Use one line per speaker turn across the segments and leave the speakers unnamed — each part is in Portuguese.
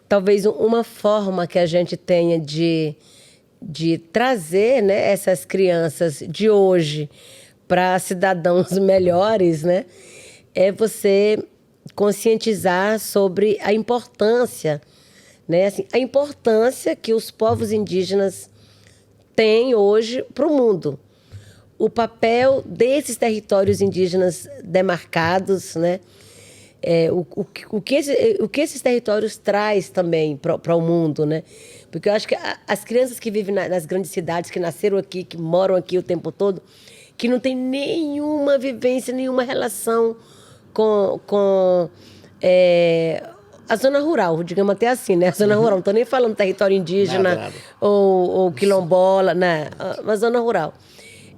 talvez uma forma que a gente tenha de trazer, né, essas crianças de hoje para cidadãos melhores, né, é você conscientizar sobre a importância, né, assim, a importância que os povos indígenas têm hoje para o mundo. O papel desses territórios indígenas demarcados, né, o que esses territórios traz também para o mundo, né? Porque eu acho que as crianças que vivem nas grandes cidades, que nasceram aqui, que moram aqui o tempo todo, que não tem nenhuma vivência, nenhuma relação com a zona rural, digamos até assim, né? A zona rural, não estou nem falando território indígena
Nada.
ou quilombola, né? Uma zona rural.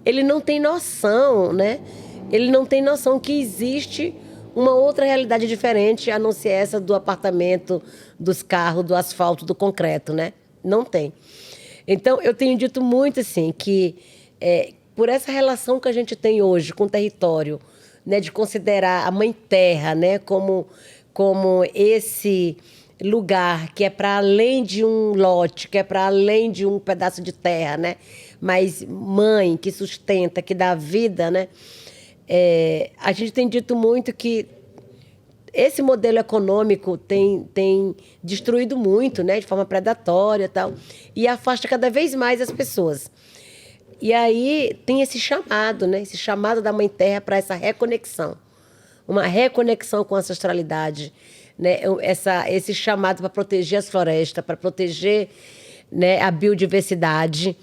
Ele não tem noção, né? Ele não tem noção que existe uma outra realidade diferente, a não ser essa do apartamento, dos carros, do asfalto, do concreto, né? Não tem. Então, eu tenho dito muito, assim, que por essa relação que a gente tem hoje com o território, né, de considerar a Mãe Terra, né, como esse lugar que é para além de um lote, que é para além de um pedaço de terra, né? Mas mãe que sustenta, que dá vida, né? A gente tem dito muito que esse modelo econômico tem destruído muito, né, de forma predatória e tal, e afasta cada vez mais as pessoas. E aí tem esse chamado, né, esse chamado da Mãe Terra para essa reconexão, uma reconexão com a ancestralidade, né, esse chamado para proteger as florestas, para proteger, né, a biodiversidade.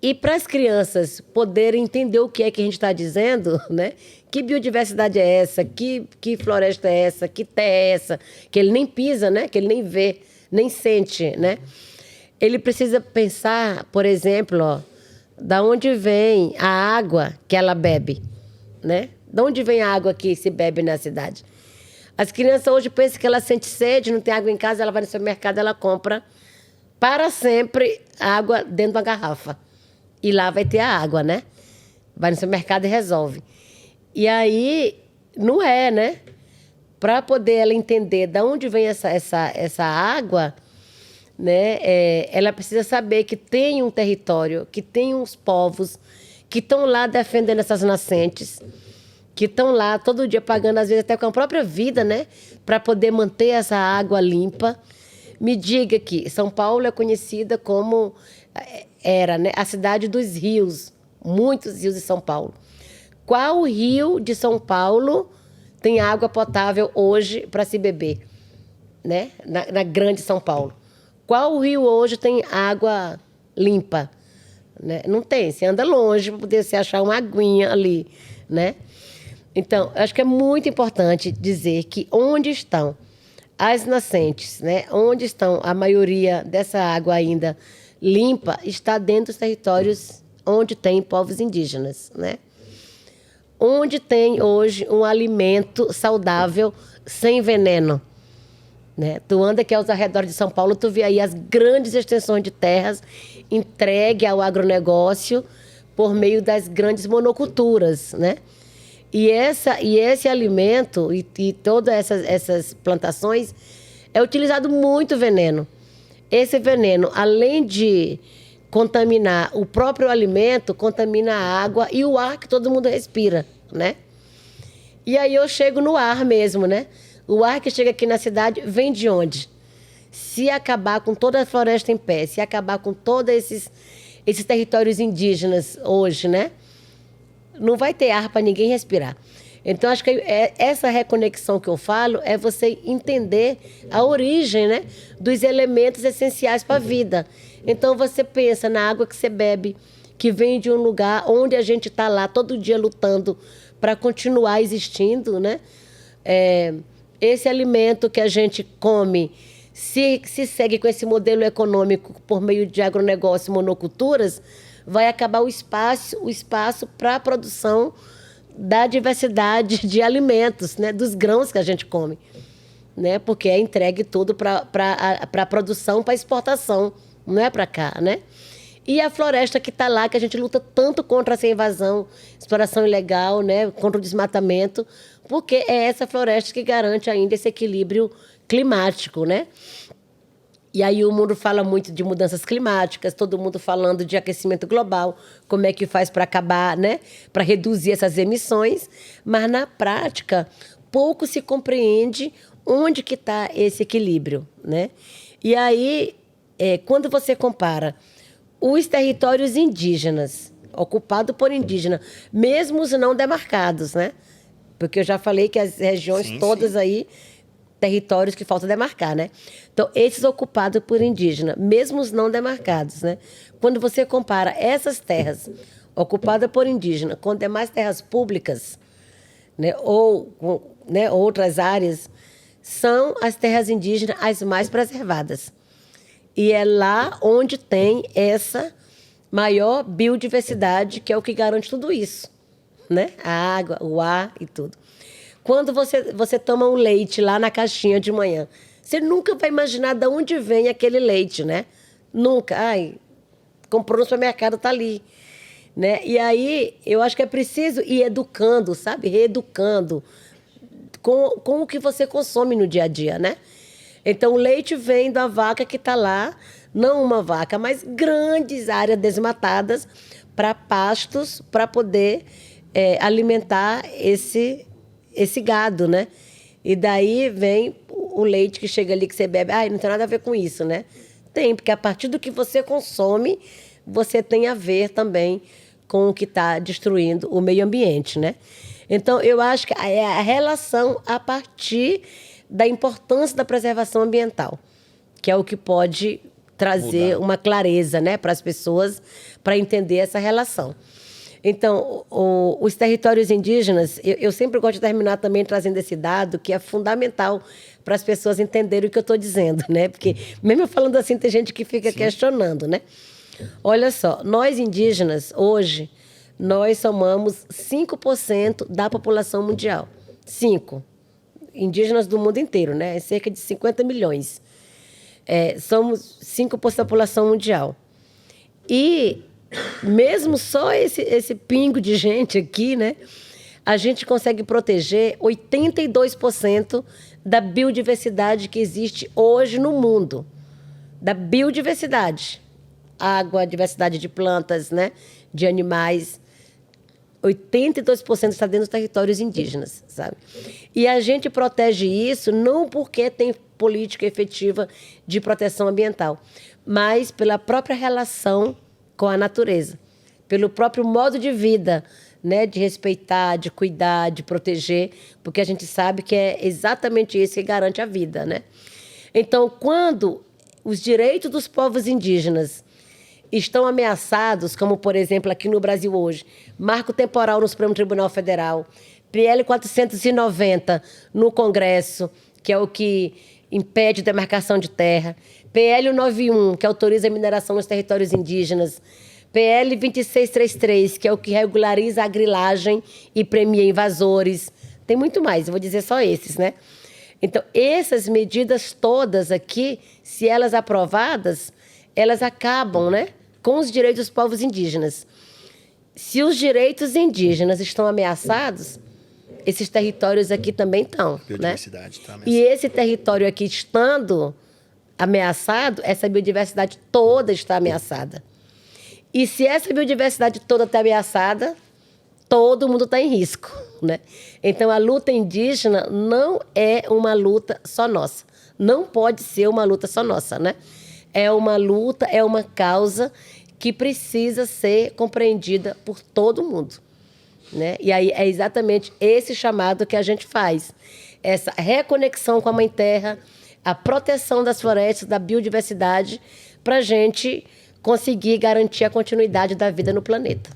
E para as crianças poderem entender o que é que a gente está dizendo, né? Que biodiversidade é essa? Que floresta é essa? Que terra é essa? Que ele nem pisa, né? Que ele nem vê, nem sente, né? Ele precisa pensar, por exemplo, ó, da onde vem a água que ela bebe, né? De onde vem a água que se bebe na cidade? As crianças hoje pensam que ela sente sede, não tem água em casa, ela vai no supermercado, ela compra para sempre água dentro de uma garrafa. E lá vai ter a água, né? Vai no supermercado e resolve. E aí, não é, né? Para poder ela entender de onde vem essa água, né? Ela precisa saber que tem um território, que tem uns povos que estão lá defendendo essas nascentes, que estão lá todo dia pagando, às vezes até com a própria vida, né? Para poder manter essa água limpa. Me diga que São Paulo é conhecida como... era, né, a cidade dos rios, muitos rios de São Paulo. Qual rio de São Paulo tem água potável hoje para se beber, né? Na grande São Paulo? Qual rio hoje tem água limpa, né? Não tem, você anda longe para poder se achar uma aguinha ali, né? Então, acho que é muito importante dizer que onde estão as nascentes, né? Onde estão a maioria dessa água ainda limpa, está dentro dos territórios onde tem povos indígenas, né? Onde tem hoje um alimento saudável, sem veneno, né? Tu anda aqui aos arredores de São Paulo, tu vê aí as grandes extensões de terras entregue ao agronegócio por meio das grandes monoculturas, né? E esse alimento e todas essas plantações é utilizado muito veneno. Esse veneno, além de contaminar o próprio alimento, contamina a água e o ar que todo mundo respira, né? E aí eu chego no ar mesmo, né? O ar que chega aqui na cidade vem de onde? Se acabar com toda a floresta em pé, se acabar com todos esses territórios indígenas hoje, né? Não vai ter ar para ninguém respirar. Então, acho que essa reconexão que eu falo é você entender a origem, né, dos elementos essenciais para a vida. Então, você pensa na água que você bebe, que vem de um lugar onde a gente está lá todo dia lutando para continuar existindo, né? Esse alimento que a gente come, se segue com esse modelo econômico por meio de agronegócio e monoculturas, vai acabar o espaço para a produção da diversidade de alimentos, né? Dos grãos que a gente come, né? Porque é entregue tudo para a produção, para exportação, não é para cá, né? E a floresta que está lá, que a gente luta tanto contra essa invasão, exploração ilegal, né? Contra o desmatamento, porque é essa floresta que garante ainda esse equilíbrio climático, né? E aí o mundo fala muito de mudanças climáticas, todo mundo falando de aquecimento global, como é que faz para acabar, né? Para reduzir essas emissões, mas na prática pouco se compreende onde que está esse equilíbrio, né? E aí, quando você compara os territórios indígenas, ocupados por indígenas, mesmo os não demarcados, né? Porque eu já falei que as regiões todas aí, territórios que falta demarcar, né? Então, esses ocupados por indígena, mesmo os não demarcados, né? Quando você compara essas terras ocupadas por indígena com demais terras públicas, né? Ou né, outras áreas, são as terras indígenas as mais preservadas. E é lá onde tem essa maior biodiversidade, que é o que garante tudo isso, né? A água, o ar e tudo. Quando você toma um leite lá na caixinha de manhã, você nunca vai imaginar de onde vem aquele leite, né? Nunca. Ai, comprou no supermercado, está ali. Né? E aí, eu acho que é preciso ir educando, sabe? Reeducando com o que você consome no dia a dia, né? Então, o leite vem da vaca que está lá, não uma vaca, mas grandes áreas desmatadas para pastos, para poder alimentar esse gado, né? E daí vem o leite que chega ali, que você bebe. Ai, não tem nada a ver com isso, né? Tem, porque a partir do que você consome, você tem a ver também com o que está destruindo o meio ambiente, né? Então, eu acho que é a relação a partir da importância da preservação ambiental, que é o que pode trazer uma clareza, né, para as pessoas, para entender essa relação. Então, os territórios indígenas, eu sempre gosto de terminar também trazendo esse dado, que é fundamental para as pessoas entenderem o que eu estou dizendo, né? Porque, mesmo eu falando assim, tem gente que fica questionando, né? Olha só, nós indígenas, hoje, nós somamos 5% da população mundial. 5%. Indígenas do mundo inteiro, né? Cerca de 50 milhões. Somos 5% da população mundial. E mesmo só esse pingo de gente aqui, né? A gente consegue proteger 82% da biodiversidade que existe hoje no mundo. Da biodiversidade. Água, diversidade de plantas, né? De animais. 82% está dentro dos territórios indígenas, sabe? E a gente protege isso não porque tem política efetiva de proteção ambiental, mas pela própria relação com a natureza, pelo próprio modo de vida, né? De respeitar, de cuidar, de proteger, porque a gente sabe que é exatamente isso que garante a vida, né? Então, quando os direitos dos povos indígenas estão ameaçados, como, por exemplo, aqui no Brasil hoje, marco temporal no Supremo Tribunal Federal, PL 490 no Congresso, que é o que impede demarcação de terra, PL 91, que autoriza a mineração nos territórios indígenas, PL 2633, que é o que regulariza a grilagem e premia invasores. Tem muito mais, eu vou dizer só esses, né? Então, essas medidas todas aqui, se elas aprovadas, elas acabam, né, com os direitos dos povos indígenas. Se os direitos indígenas estão ameaçados, esses territórios aqui também estão.
Biodiversidade, né? Tá ameaçada.
E esse território aqui estando ameaçado, essa biodiversidade toda está ameaçada. E se essa biodiversidade toda está ameaçada, todo mundo está em risco, né? Então, a luta indígena não é uma luta só nossa. Não pode ser uma luta só nossa, né? É uma luta, é uma causa que precisa ser compreendida por todo mundo, né? E aí é exatamente esse chamado que a gente faz. Essa reconexão com a Mãe Terra, a proteção das florestas, da biodiversidade, para a gente conseguir garantir a continuidade da vida no planeta.